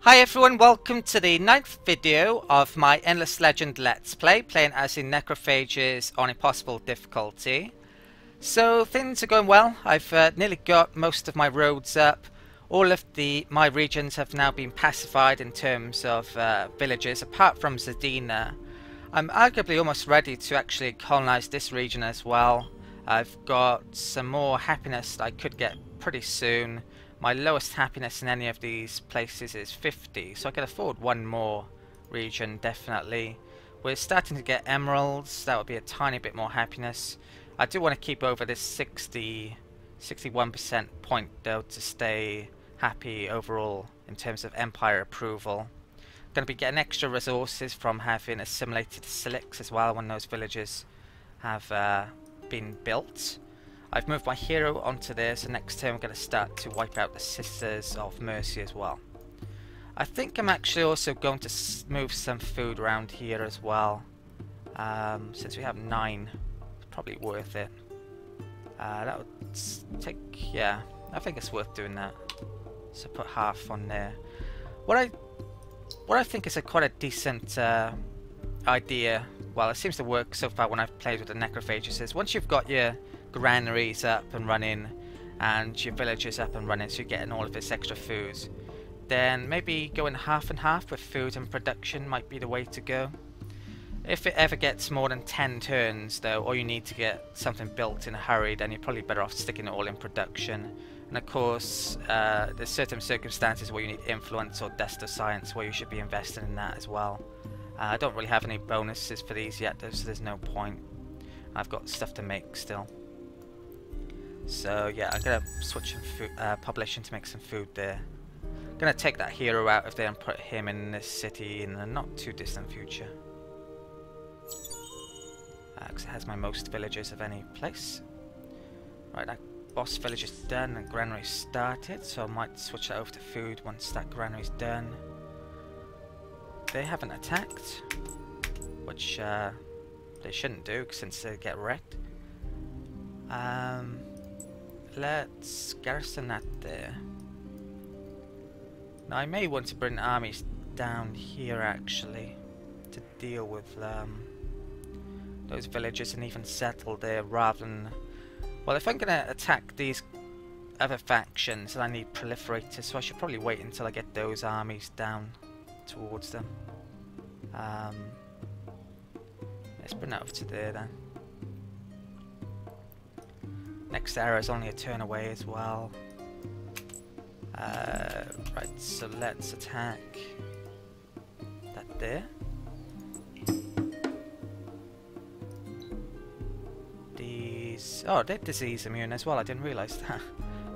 Hi everyone, welcome to the 9th video of my Endless Legend Let's Play, playing as in Necrophages on Impossible difficulty. So things are going well. I've nearly got most of my roads up. All of my regions have now been pacified in terms of villages, apart from Zadina. I'm arguably almost ready to actually colonize this region as well. I've got some more happiness that I could get pretty soon. My lowest happiness in any of these places is 50, so I can afford one more region, definitely. We're starting to get emeralds, that would be a tiny bit more happiness. I do want to keep over this 61% point though to stay happy overall in terms of empire approval. Going to be getting extra resources from having assimilated silics as well when those villages have been built. I've moved my hero onto there, so next turn we're going to start to wipe out the Sisters of Mercy as well. I think I'm actually also going to move some food around here as well. Since we have 9, it's probably worth it. That would take, yeah, I think it's worth doing that. So put half on there. What I think is quite a decent idea, well, it seems to work so far when I've played with the Necrophages, is once you've got your granaries up and running and your villages up and running, so you're getting all of this extra food, then maybe going half and half with food and production might be the way to go. If it ever gets more than 10 turns though, or you need to get something built in a hurry, then you're probably better off sticking it all in production. And of course, there's certain circumstances where you need influence or desto science where you should be investing in that as well. I don't really have any bonuses for these yet though, so there's no point. I've got stuff to make still. So yeah, I'm going to switch population to make some food there. I'm going to take that hero out of there and put him in this city in the not too distant future. Because it has my most villagers of any place. Right, that boss village is done and granary started, so I might switch that over to food once that granary is done. They haven't attacked, which they shouldn't do since they get wrecked. Let's garrison that there. Now I may want to bring armies down here actually to deal with those villages and even settle there rather than... Well, if I'm going to attack these other factions, then I need proliferators, so I should probably wait until I get those armies down towards them. Let's bring that over to there then. Next arrow is only a turn away as well. Right, so let's attack that there. These... oh, they're disease immune as well, I didn't realise that.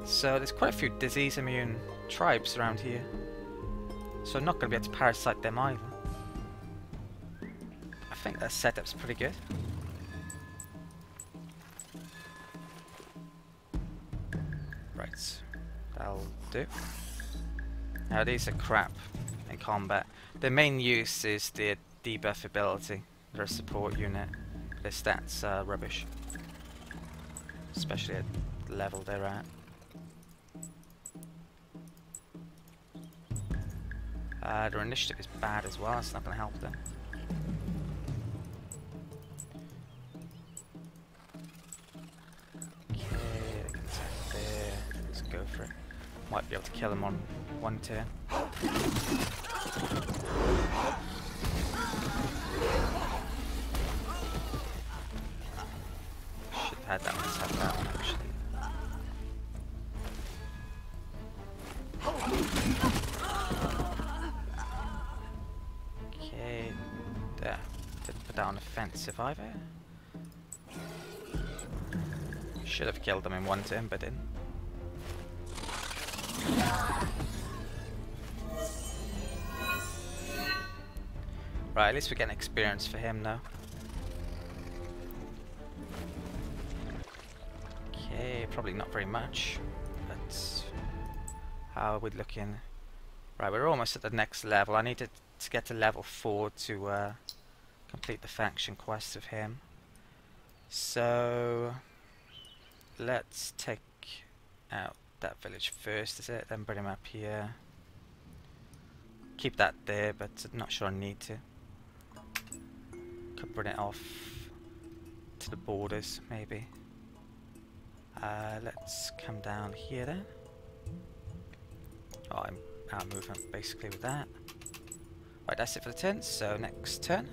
So there's quite a few disease immune tribes around here. So I'm not going to be able to parasite them either. I think that setup's pretty good. Right, that'll do. Now these are crap in combat. Their main use is their debuff ability. They're a support unit. Their stats are rubbish. Especially at the level they're at. Their initiative is bad as well, that's not going to help them. Okay, they can attack there. Let's go for it. Might be able to kill them on one turn. Should have had that one, let's have that one actually. Okay, there. Didn't put that on offensive either. Should have killed them in one turn, but didn't. Right, at least we're getting experience for him now. Okay, probably not very much, but how are we looking? Right, we're almost at the next level. I needed to get to level 4 to complete the faction quest of him. So let's take out that village first, is it? Then bring him up here. keep that there, but I'm not sure I need to. Could bring it off to the borders, maybe. Let's come down here then. Oh, I'm out of movement basically with that. Right, that's it for the turn, so next turn.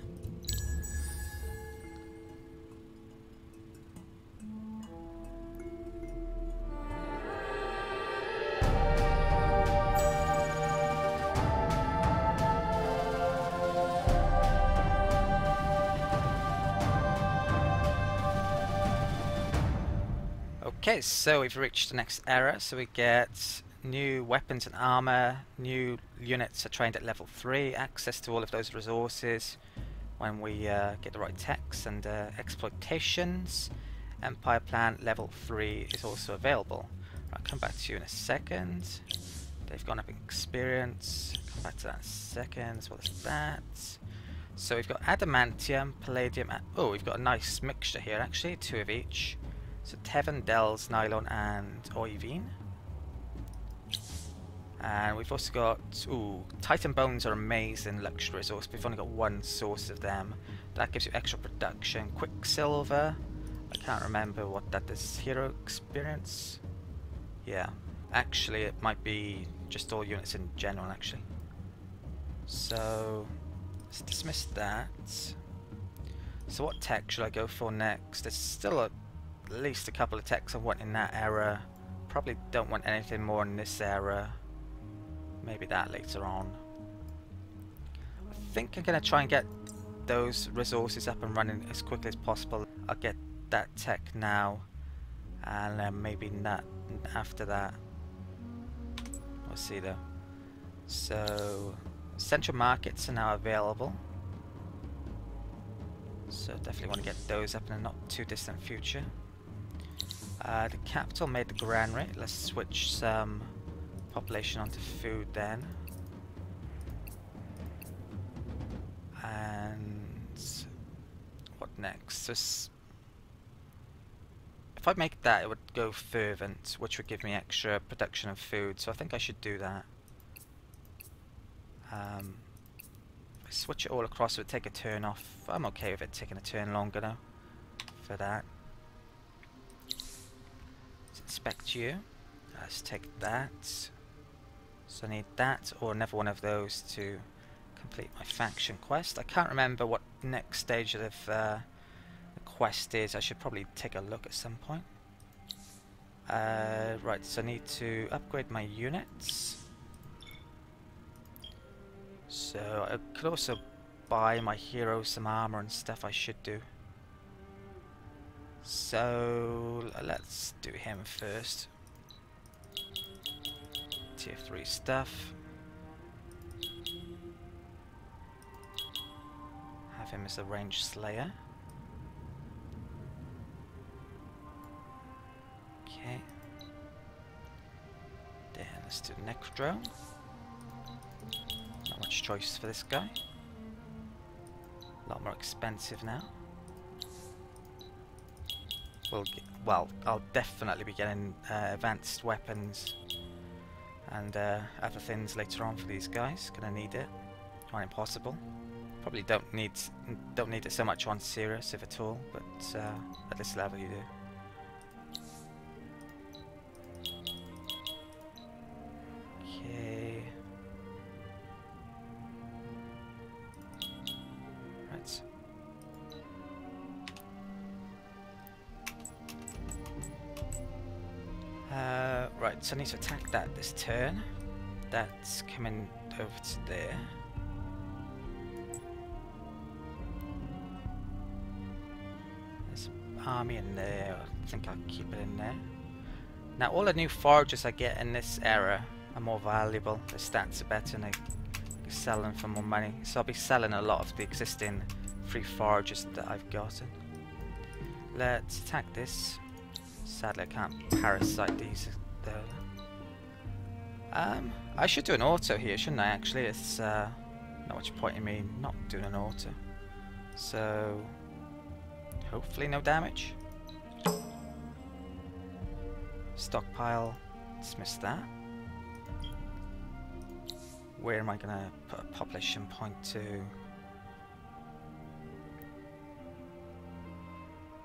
Okay, so we've reached the next era, so we get new weapons and armor, new units are trained at level 3, access to all of those resources when we get the right techs and exploitations. Empire Plan level 3 is also available. I'll come back to you in a second. They've gone up in experience, come back to that in a second, as well as that. So we've got adamantium, palladium, oh, we've got a nice mixture here actually, 2 of each. So Tevin, Dells, Nylon and Oivine. And we've also got, ooh, Titan Bones are amazing luxury resource, but we've only got 1 source of them. That gives you extra production. Quicksilver, I can't remember what that is. Hero experience? Yeah, actually it might be just all units in general actually. So, let's dismiss that. So what tech should I go for next? There's still at least a couple of techs I want in that era. Probably don't want anything more in this era. Maybe that later on. I think I'm going to try and get those resources up and running as quickly as possible. I'll get that tech now, and then maybe not after that. We'll see though. So central markets are now available, so definitely want to get those up in a not too distant future. The capital made the granary. Let's switch some population onto food then. And what next? So if I make that, it would go fervent, which would give me extra production of food, so I think I should do that. If I switch it all across, it would take a turn off. I'm okay with it taking a turn longer now for that. Let's inspect you. Let's take that. So I need that or another one of those to complete my faction quest. I can't remember what next stage of the quest is. I should probably take a look at some point. Right, so I need to upgrade my units. So I could also buy my hero some armor and stuff. I should do. So let's do him first. Tier 3 stuff. Have him as a ranged slayer. Okay. Then let's do Necrodrome. Not much choice for this guy. A lot more expensive now. Well, I'll definitely be getting advanced weapons and other things later on for these guys. Gonna need it. Not impossible. Probably don't need it so much on Sirius, if at all, but at this level you do. Okay. Right. Right, so I need to attack that this turn. That's coming over to there. There's an army in there. I think I'll keep it in there. Now all the new forages I get in this era are more valuable. The stats are better and I can sell them for more money. So I'll be selling a lot of the existing free forages that I've gotten. Let's attack this. Sadly I can't parasite these though. I should do an auto here, shouldn't I actually? It's not much point in me not doing an auto. So hopefully no damage. Stockpile, dismiss that. Where am I gonna put a population point to?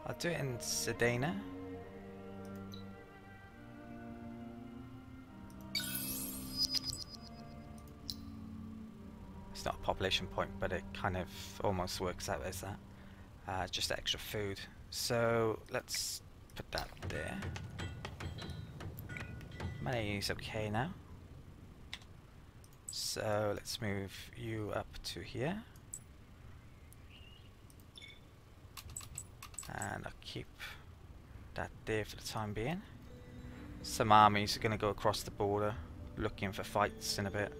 I'll do it in Sedena. It's not a population point, but it kind of almost works out as that. Just extra food. So let's put that there. Money is okay now. So let's move you up to here. And I'll keep that there for the time being. Some armies are going to go across the border looking for fights in a bit.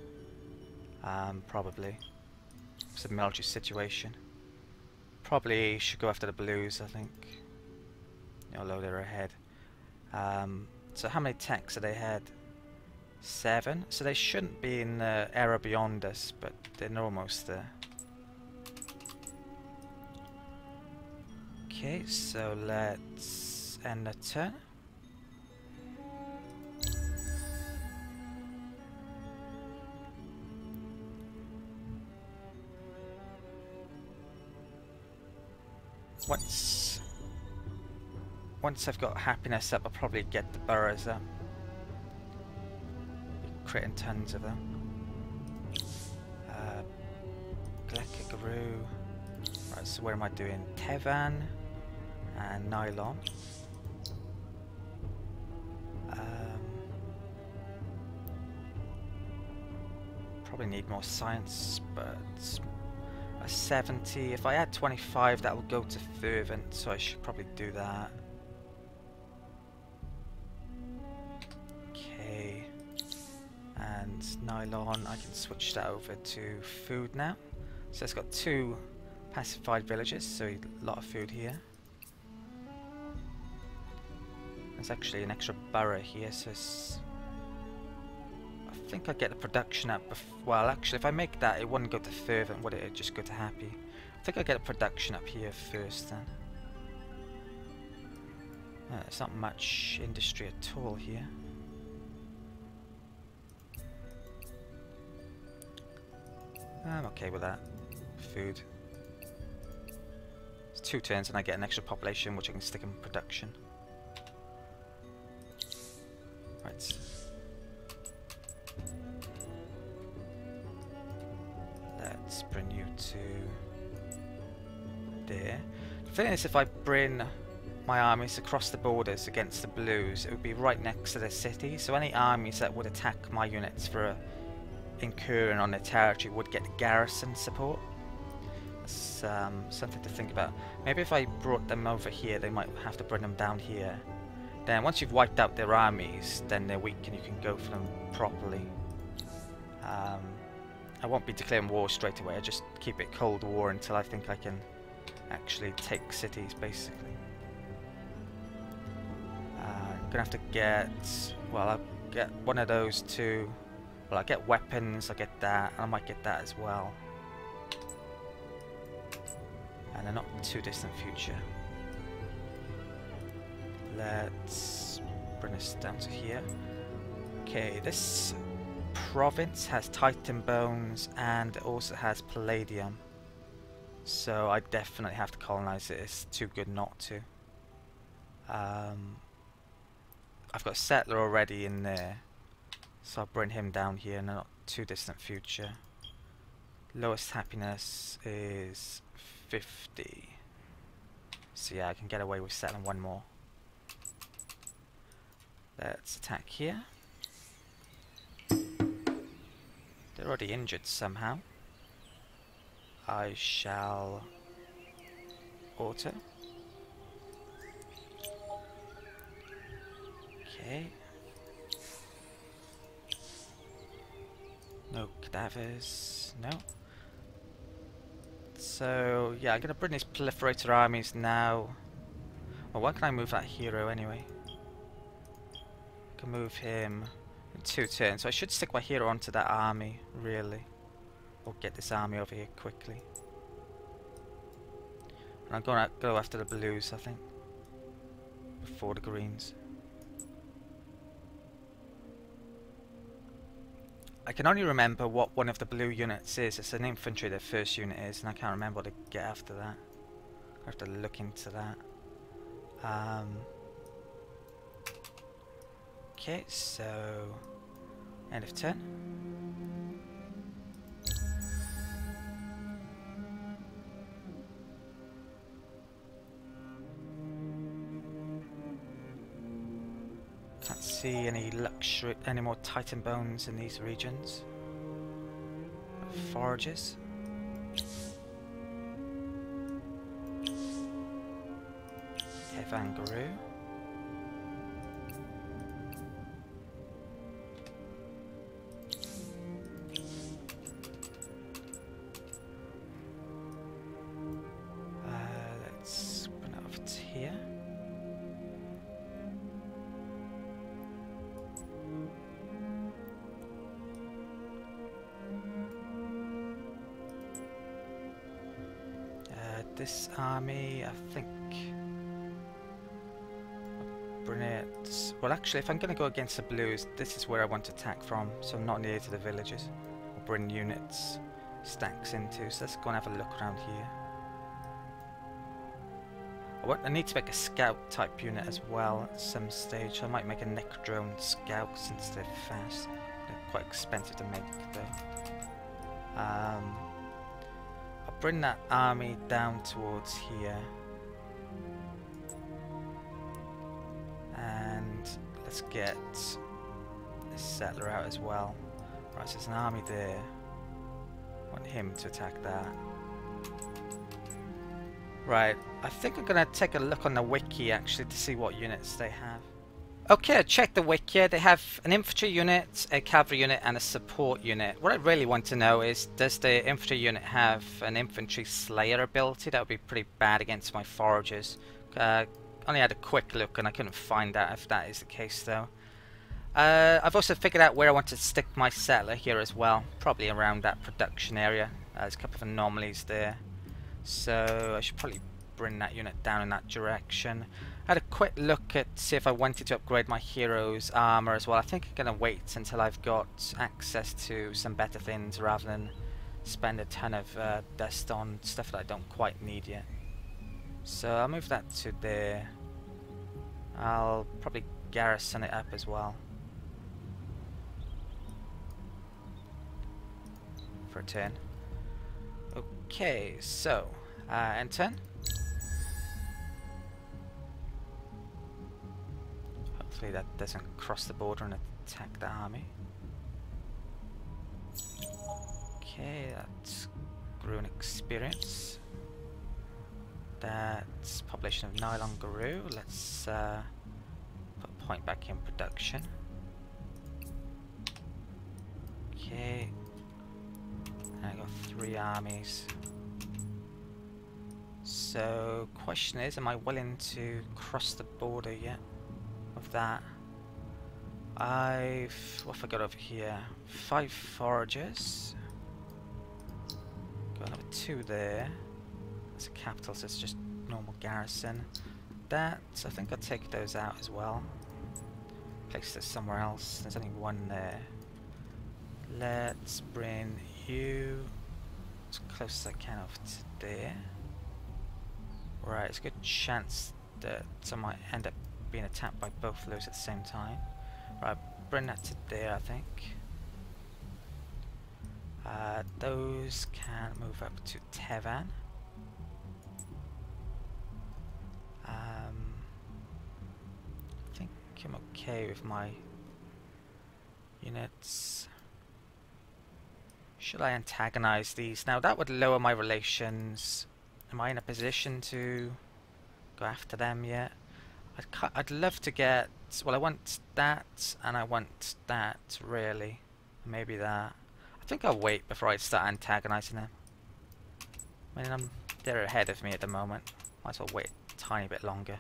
Probably. It's a military situation. Probably should go after the blues, I think. Although they're ahead. So how many tanks are they ahead? 7. So they shouldn't be in the area beyond us, but they're almost there. Okay, so let's end the turn. Once I've got happiness up, I'll probably get the boroughs up. Creating tons of them. Glekagaru. Right, so where am I doing? Tevan and Nylon. Probably need more science, but a 70. If I add 25, that will go to fervent, so I should probably do that. Okay. And Nylon, I can switch that over to food now. So it's got 2 pacified villages, so a lot of food here. There's actually an extra borough here, so I think I get the production up. Well, actually, if I make that, it wouldn't go to fervent, would it? It'd just go to happy. I think I get the production up here first, then. There's not much industry at all here. I'm okay with that. Food. It's 2 turns and I get an extra population which I can stick in production. Right. Let's bring you to there. The thing is, if I bring my armies across the borders against the blues, it would be right next to the city, so any armies that would attack my units for incurring on their territory would get garrison support. That's something to think about. Maybe if I brought them over here, they might have to bring them down here. Then once you've wiped out their armies, then they're weak and you can go for them properly. I won't be declaring war straight away, I just keep it Cold War until I think I can actually take cities, basically. I'm gonna have to get, well, I'll get one of those 2. Well, I get weapons, I get that, and I might get that as well. And a not too distant future. Let's bring us down to here. Okay, this province has Titan bones and it also has palladium. So I definitely have to colonize it, it's too good not to. I've got a settler already in there. So I'll bring him down here in a not too distant future. Lowest happiness is 50. So yeah, I can get away with settling 1 more. Let's attack here. They're already injured somehow. I shall auto. Okay. No cadavers, no. So, yeah, I'm going to bring these proliferator armies now. Well, why can I move that hero anyway? I can move him in 2 turns, so I should stick my hero onto that army, really. Or get this army over here quickly. And I'm going to go after the blues, I think. Before the greens. I can only remember what one of the blue units is. It's an infantry, their first unit is, and I can't remember what to get after that. I have to look into that. Okay, so end of turn. Can't see any more Titan bones in these regions. Forages. Kangaroo. Let's bring it over to here. This army, I think. Bring it. Well, actually, if I'm going to go against the blues, this is where I want to attack from, so I'm not near to the villages. Or bring units, stacks into. So let's go and have a look around here. I need to make a scout type unit as well at some stage. So I might make a Necrodrone scout since they're fast. They're quite expensive to make though. I'll bring that army down towards here. And let's get this settler out as well. Right, so there's an army there. I want him to attack that. Right, I think I'm going to take a look on the wiki actually to see what units they have. Okay, I checked the wiki. They have an infantry unit, a cavalry unit and a support unit. What I really want to know is, does the infantry unit have an infantry slayer ability? That would be pretty bad against my foragers. Only had a quick look and I couldn't find out if that is the case though. I've also figured out where I want to stick my settler here as well. Probably around that production area. There's a couple of anomalies there. So I should probably bring that unit down in that direction. I had a quick look at see if I wanted to upgrade my hero's armor as well. I think I'm going to wait until I've got access to some better things rather than spend a ton of dust on stuff that I don't quite need yet. So I'll move that to there. I'll probably garrison it up as well for a turn. Okay, so end turn. Hopefully that doesn't cross the border and attack the army. Okay, that's grew an experience. That's population of Nylon Garou. Let's put a point back in production. Okay. And I got 3 armies. So, question is, am I willing to cross the border yet with that? What have I got over here? 5 foragers. Got another 2 there. That's a capital, so it's just normal garrison. That, I think I'll take those out as well. Place this somewhere else. There's only 1 there. Let's bring you as close as I can over to there. Right, it's a good chance that I might end up being attacked by both of those at the same time. Right, bring that to there, I think. Those can move up to Tevan. I think I'm okay with my units. Should I antagonize these? Now that would lower my relations. Am I in a position to go after them yet? I'd love to get... Well, I want that and I want that, really. Maybe that. I think I'll wait before I start antagonizing them. I mean, they're ahead of me at the moment. Might as well wait a tiny bit longer.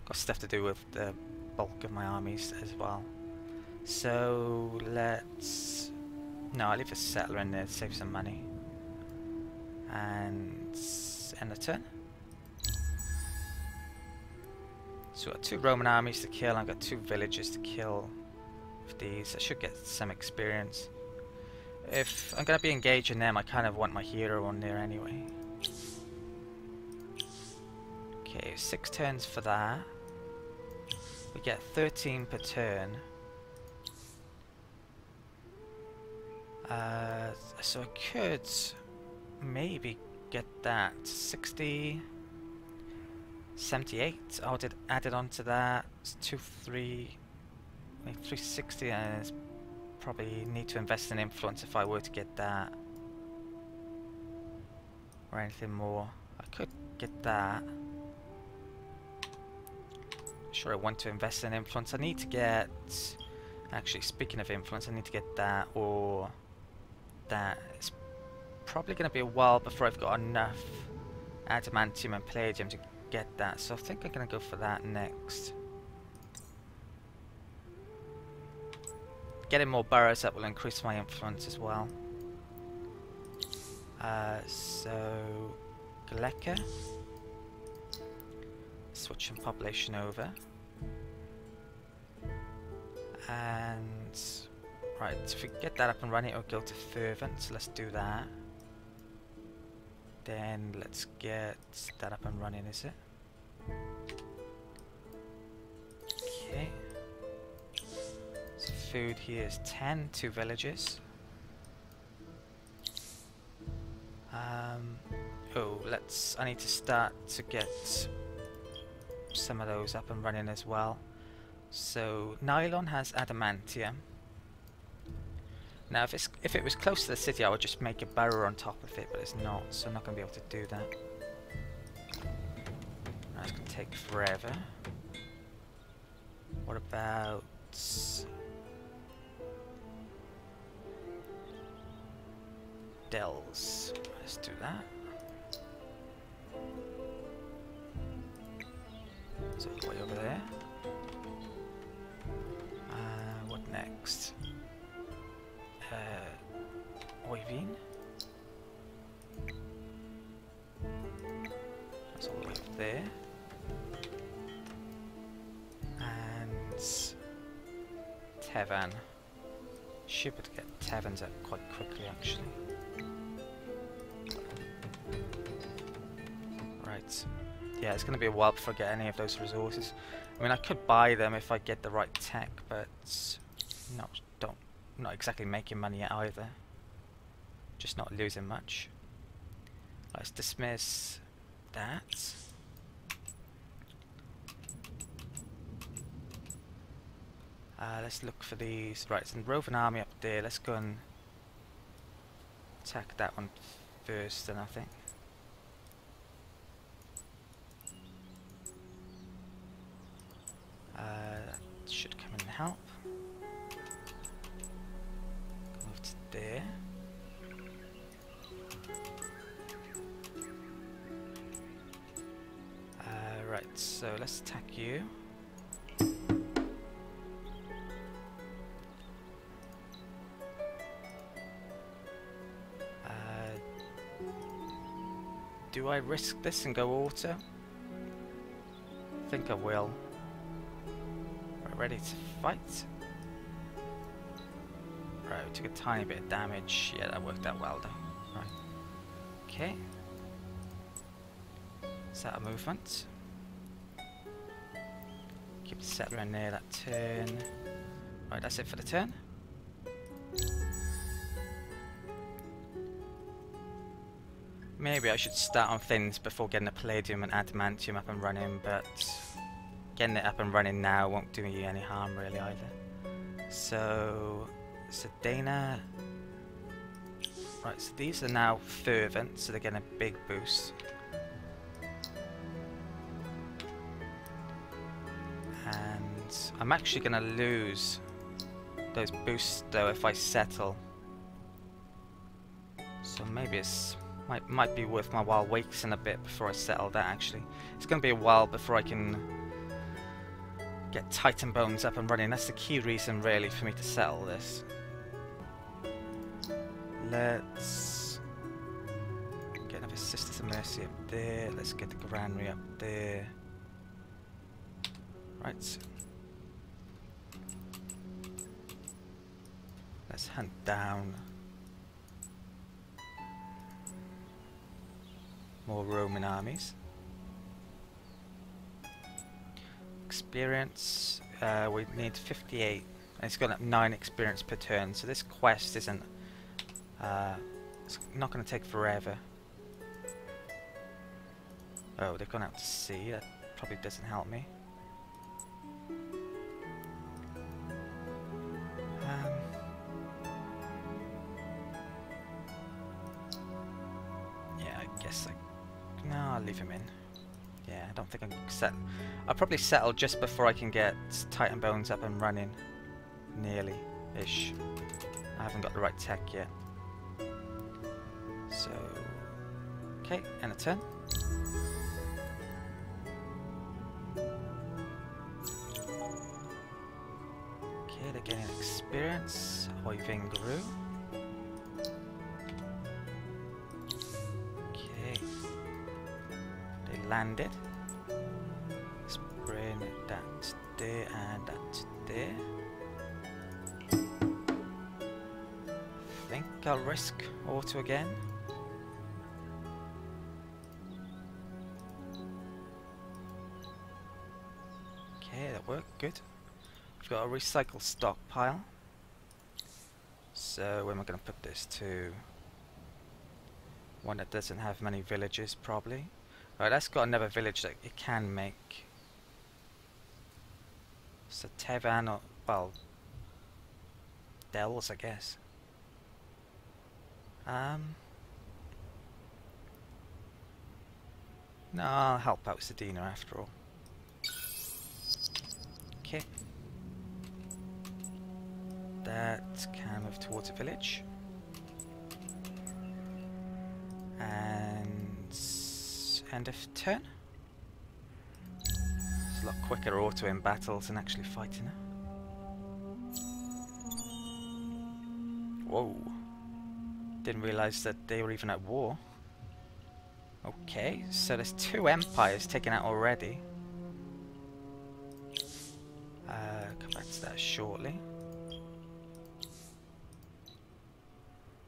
Got stuff to do with the bulk of my armies as well. So let's... No, I'll leave a settler in there to save some money. And end the turn. So I've got 2 Roman armies to kill, I've got 2 villages to kill. of these. I should get some experience. If I'm going to be engaging them, I kind of want my hero on there anyway. Okay, 6 turns for that. We get 13 per turn. So I could maybe get that 60, 78. I'll add it onto that. It's 2, 3, 360, and it's probably need to invest in influence if I were to get that or anything more. I could get that. Sure, I want to invest in influence. I need to get, actually speaking of influence, I need to get that or that. It's probably going to be a while before I've got enough adamantium and palladium to get that, so I think I'm going to go for that next. Getting more burrows up will increase my influence as well. So Galeka, switching population over, and right, if we get that up and running, it'll go to fervent, so let's do that. Then let's get that up and running, is it? Okay. So food here is 10, 2 villages. Oh, I need to start to get some of those up and running as well. So nylon has adamantium. Now if it was close to the city, I would just make a burrow on top of it, but it's not, so I'm not going to be able to do that. That's going to take forever. What about Dells? Let's do that. So way over there. What next? Oivine. That's all the way up there. And Tevan. Should be able to get Tevans up quite quickly, actually. Right. Yeah, it's going to be a while before I get any of those resources. I mean, I could buy them if I get the right tech, but not exactly making money yet either. Just not losing much. Let's dismiss that. Let's look for these. Right, it's a roving army up there. Let's go and attack that one first, then I think. Should come in and help. Move to there. Right, so let's attack you. Do I risk this and go auto? I think I will. Ready to fight. Right, we took a tiny bit of damage. Yeah, that worked out well though. Right. Okay. Set a movement. Keep the settler in there that turn. Right, that's it for the turn. Maybe I should start on things before getting the palladium and adamantium up and running, but getting it up and running now won't do me any harm really either. So Dana. Right, so these are now fervent, so they're getting a big boost. And I'm actually going to lose those boosts though if I settle. So maybe it's might be worth my while waiting a bit before I settle that actually. It's going to be a while before I can get Titan Bones up and running. That's the key reason really for me to settle this. Let's get another Sisters of Mercy up there. Let's get the Granary up there. Right. Let's hunt down more Roman armies. Experience, we need 58, and it's got up 9 experience per turn, so this quest isn't, it's not going to take forever. Oh, they've gone out to sea, that probably doesn't help me. Yeah, I guess no, I'll leave him in. Yeah, I don't think I can settle. I'll probably settle just before I can get Titan Bones up and running. Nearly-ish. I haven't got the right tech yet. So... okay, and a turn. Okay, they're getting experience. Hoivingaru. Okay. They landed. Let's bring that there and that there. I think I'll risk auto again. Okay, that worked, good. We've got a recycle stockpile. So where am I going to put this to? One that doesn't have many villages, probably. Right, that's got another village that it can make. So Tevan, or, well, Dells, I guess. No, I'll help out Sedina after all. Okay. That can move towards a village. And end of turn. It's a lot quicker auto in battles than actually fighting it. Whoa. Didn't realise that they were even at war. Okay, so there's 2 empires taken out already. Come back to that shortly.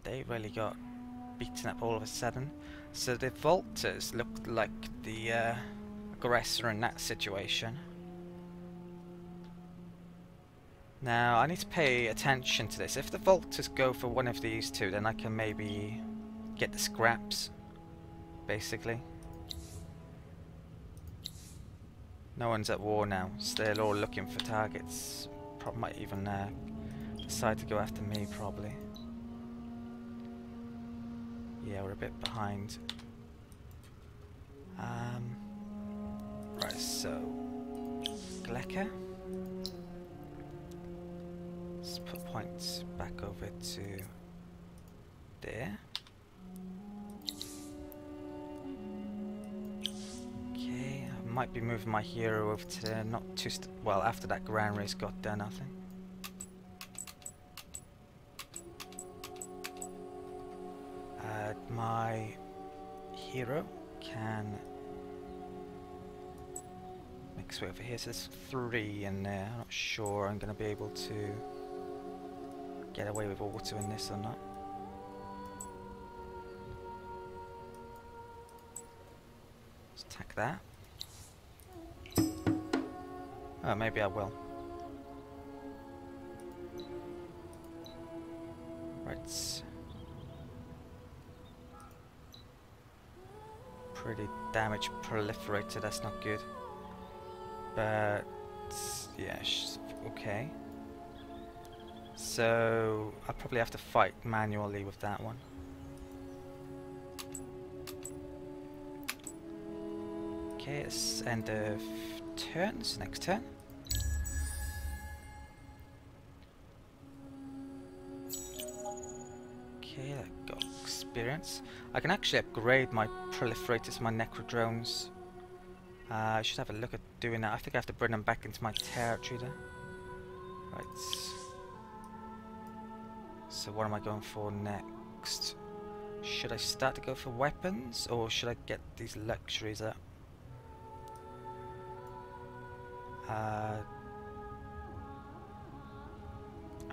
They really got beaten up all of a sudden. So the Volters looked like the aggressor in that situation. Now I need to pay attention to this. If the Volters go for one of these 2, then I can maybe get the scraps, basically. No one's at war now, so they're all looking for targets. Probably might even decide to go after me, probably. Yeah, we're a bit behind. Right, so Gleka. Let's put points back over to there. Okay, I might be moving my hero over to there, not too well, after that grand race got done, I think. My hero can make his way over here, so there's 3 in there. I'm not sure I'm going to be able to get away with auto in this or not. Let's attack that. Oh, maybe I will. Right. Pretty damage proliferated, that's not good. But yeah, okay. So I'll probably have to fight manually with that one. Okay, it's end of turn, so next turn. Okay, that got experience. I can actually upgrade my proliferators to my necrodrones. I should have a look at doing that. I think I have to bring them back into my territory there. Right. So what am I going for next? Should I start to go for weapons, or should I get these luxuries up? I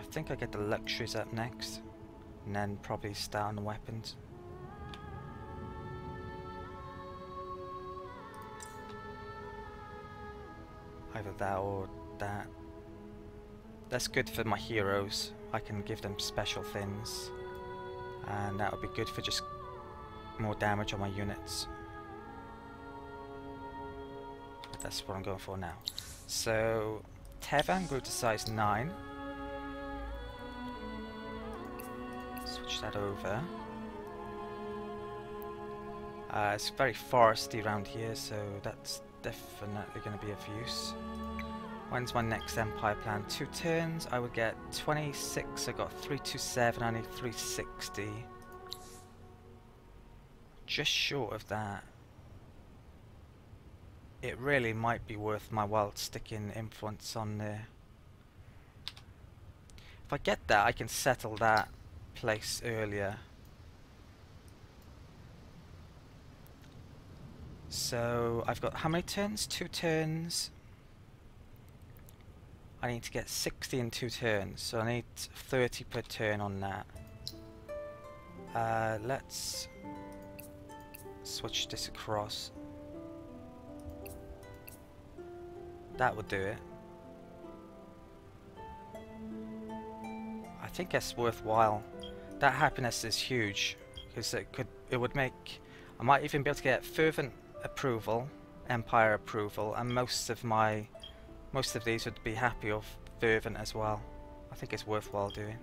think I get the luxuries up next, and then probably start on the weapons. Either that or that. That's good for my heroes. I can give them special things, and that would be good for just more damage on my units. But that's what I'm going for now. So Tevan grew to size 9. Switch that over. It's very foresty around here, so that's definitely going to be of use. When's my next empire plan? 2 turns. I would get 26. I got 327. I need 360. Just short of that. It really might be worth my while sticking influence on there. If I get that, I can settle that place earlier. So I've got how many turns? 2 turns. I need to get 60 in 2 turns, so I need 30 per turn on that. Let's switch this across. That would do it. I think that's worthwhile. That happiness is huge, because it would make, I might even be able to get fervent approval, empire approval, and most of these would be happy of fervent as well. I think it's worthwhile doing.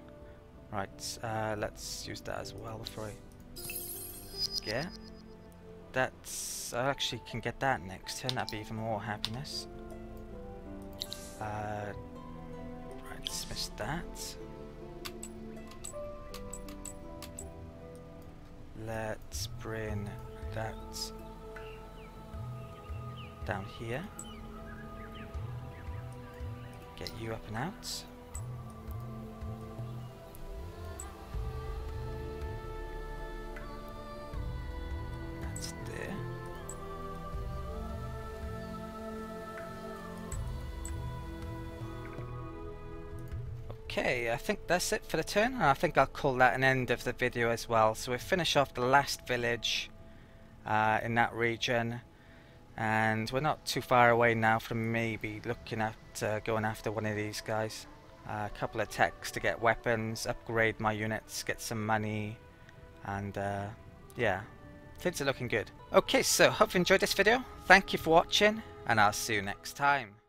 Right, let's use that as well before I get. That's, I actually can get that next turn. That'd be even more happiness. Right, dismiss that. Let's bring that down here. Get you up and out. That's there. Okay, I think that's it for the turn, and I think I'll call that an end of the video as well. So we finish off the last village in that region, and we're not too far away now from maybe looking at going after one of these guys. A couple of techs to get weapons, upgrade my units, get some money, and yeah, things are looking good. Okay, so hope you enjoyed this video. Thank you for watching, and I'll see you next time.